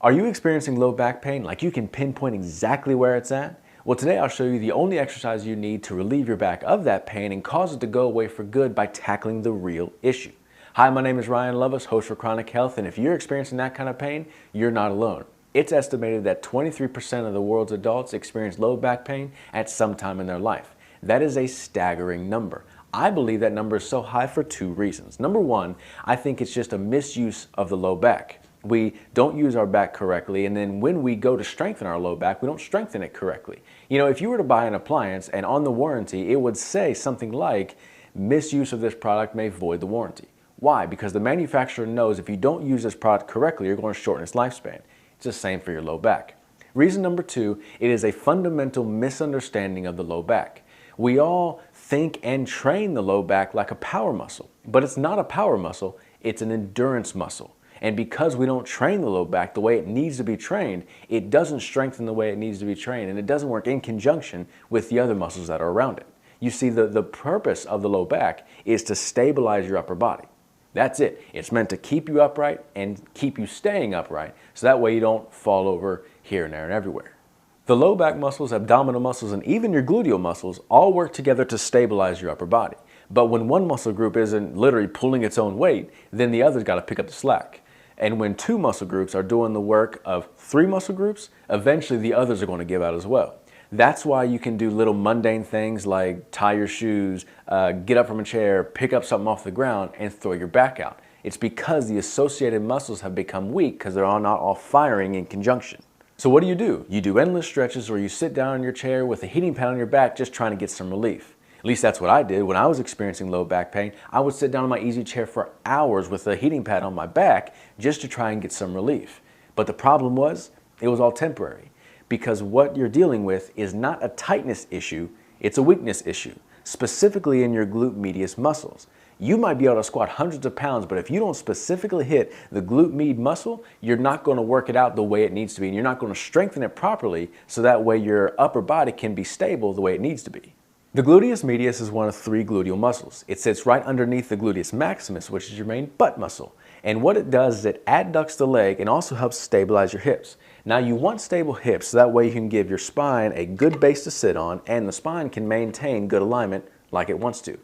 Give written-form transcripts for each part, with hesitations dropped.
Are you experiencing low back pain? Like you can pinpoint exactly where it's at? Well, today I'll show you the only exercise you need to relieve your back of that pain and cause it to go away for good by tackling the real issue. Hi, my name is Ryan Lovis, host for Chronic Health, and if you're experiencing that kind of pain, you're not alone. It's estimated that 23% of the world's adults experience low back pain at some time in their life. That is a staggering number. I believe that number is so high for two reasons. Number one, I think it's just a misuse of the low back. We don't use our back correctly, and then when we go to strengthen our low back, we don't strengthen it correctly. You know, if you were to buy an appliance and on the warranty, it would say something like, misuse of this product may void the warranty. Why? Because the manufacturer knows if you don't use this product correctly, you're going to shorten its lifespan. It's the same for your low back. Reason number two, it is a fundamental misunderstanding of the low back. We all think and train the low back like a power muscle, but it's not a power muscle, it's an endurance muscle. And because we don't train the low back the way it needs to be trained, it doesn't strengthen the way it needs to be trained, and it doesn't work in conjunction with the other muscles that are around it. You see, the purpose of the low back is to stabilize your upper body. That's it. It's meant to keep you upright and keep you staying upright, so that way you don't fall over here and there and everywhere. The low back muscles, abdominal muscles, and even your gluteal muscles all work together to stabilize your upper body. But when one muscle group isn't literally pulling its own weight, then the other's got to pick up the slack. And when two muscle groups are doing the work of three muscle groups, eventually the others are going to give out as well. That's why you can do little mundane things like tie your shoes, get up from a chair, pick up something off the ground, and throw your back out. It's because the associated muscles have become weak because they're not all firing in conjunction. So what do? You do endless stretches, or you sit down in your chair with a heating pad on your back just trying to get some relief. At least that's what I did when I was experiencing low back pain. I would sit down in my easy chair for hours with a heating pad on my back just to try and get some relief. But the problem was, it was all temporary, because what you're dealing with is not a tightness issue, it's a weakness issue, specifically in your glute medius muscles. You might be able to squat hundreds of pounds, but if you don't specifically hit the glute med muscle, you're not going to work it out the way it needs to be, and you're not going to strengthen it properly so that way your upper body can be stable the way it needs to be. The gluteus medius is one of three gluteal muscles. It sits right underneath the gluteus maximus, which is your main butt muscle. And what it does is it adducts the leg and also helps stabilize your hips. Now you want stable hips so that way you can give your spine a good base to sit on and the spine can maintain good alignment like it wants to.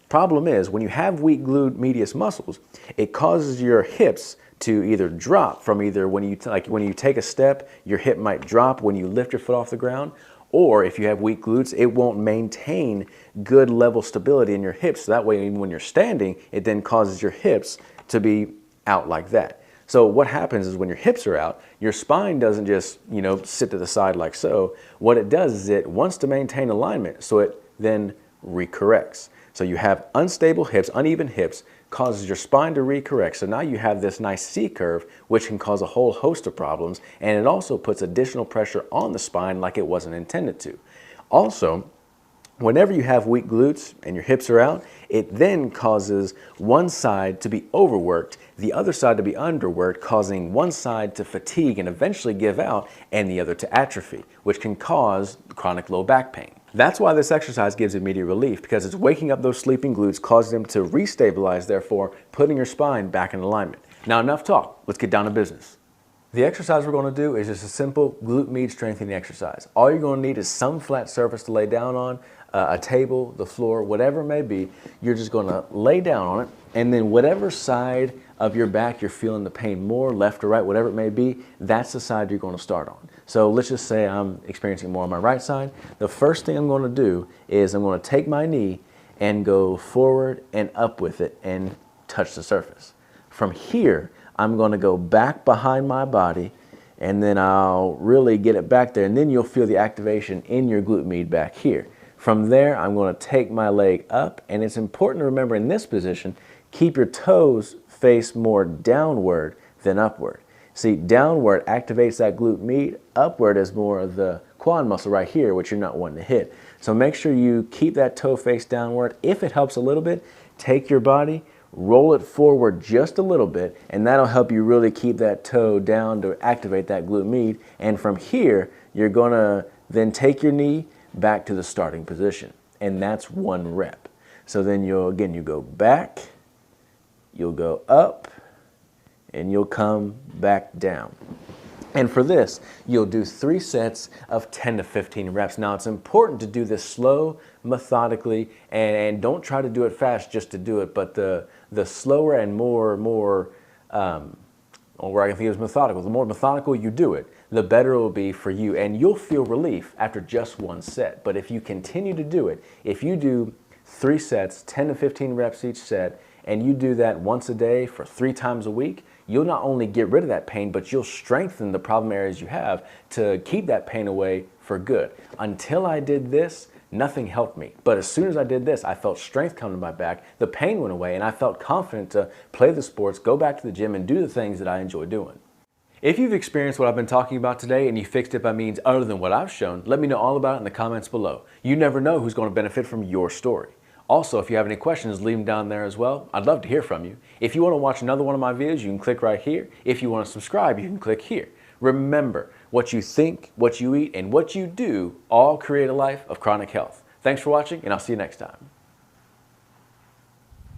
Problem is, when you have weak glute medius muscles, it causes your hips to either drop from when you take a step, your hip might drop when you lift your foot off the ground, or if you have weak glutes, it won't maintain good level stability in your hips. So that way, even when you're standing, it then causes your hips to be out like that. So what happens is when your hips are out, your spine doesn't just, sit to the side like so. What it does is it wants to maintain alignment, so it then recorrects. So you have unstable hips, uneven hips, causes your spine to recorrect. So now you have this nice C-curve, which can cause a whole host of problems, and it also puts additional pressure on the spine like it wasn't intended to. Also, whenever you have weak glutes and your hips are out, it then causes one side to be overworked, the other side to be underworked, causing one side to fatigue and eventually give out, and the other to atrophy, which can cause chronic low back pain. That's why this exercise gives immediate relief, because it's waking up those sleeping glutes, causing them to restabilize, therefore putting your spine back in alignment. Now enough talk, let's get down to business. The exercise we're going to do is just a simple glute med strengthening exercise. All you're going to need is some flat surface to lay down on, a table, the floor, whatever it may be. You're just going to lay down on it, and then whatever side of your back you're feeling the pain more, left or right, whatever it may be, that's the side you're going to start on. So let's just say I'm experiencing more on my right side. The first thing I'm going to do is I'm going to take my knee and go forward and up with it and touch the surface. From here, I'm going to go back behind my body, and then I'll really get it back there, and then you'll feel the activation in your glute med back here. From there, I'm going to take my leg up, and it's important to remember in this position, keep your toes face more downward than upward. See, downward activates that glute med, upward is more of the quad muscle right here, which you're not wanting to hit. So make sure you keep that toe face downward. If it helps a little bit, take your body, roll it forward just a little bit, and that'll help you really keep that toe down to activate that glute med. And from here, you're going to then take your knee back to the starting position, and that's one rep. So then you go back, you'll go up, and you'll come back down. And for this, you'll do 3 sets of 10 to 15 reps. Now, it's important to do this slow, methodically, and don't try to do it fast just to do it, but the slower and more, or I can think it was methodical. The more methodical you do it, the better it will be for you. And you'll feel relief after just 1 set. But if you continue to do it, if you do 3 sets, 10 to 15 reps each set, and you do that once a day for 3 times a week, you'll not only get rid of that pain, but you'll strengthen the problem areas you have to keep that pain away for good. Until I did this, nothing helped me. But as soon as I did this, I felt strength come to my back, the pain went away, and I felt confident to play the sports, go back to the gym, and do the things that I enjoy doing. If you've experienced what I've been talking about today and you fixed it by means other than what I've shown, let me know all about it in the comments below. You never know who's going to benefit from your story. Also, if you have any questions, leave them down there as well. I'd love to hear from you. If you want to watch another one of my videos, you can click right here. If you want to subscribe, you can click here. Remember, what you think, what you eat, and what you do all create a life of chronic health. Thanks for watching, and I'll see you next time.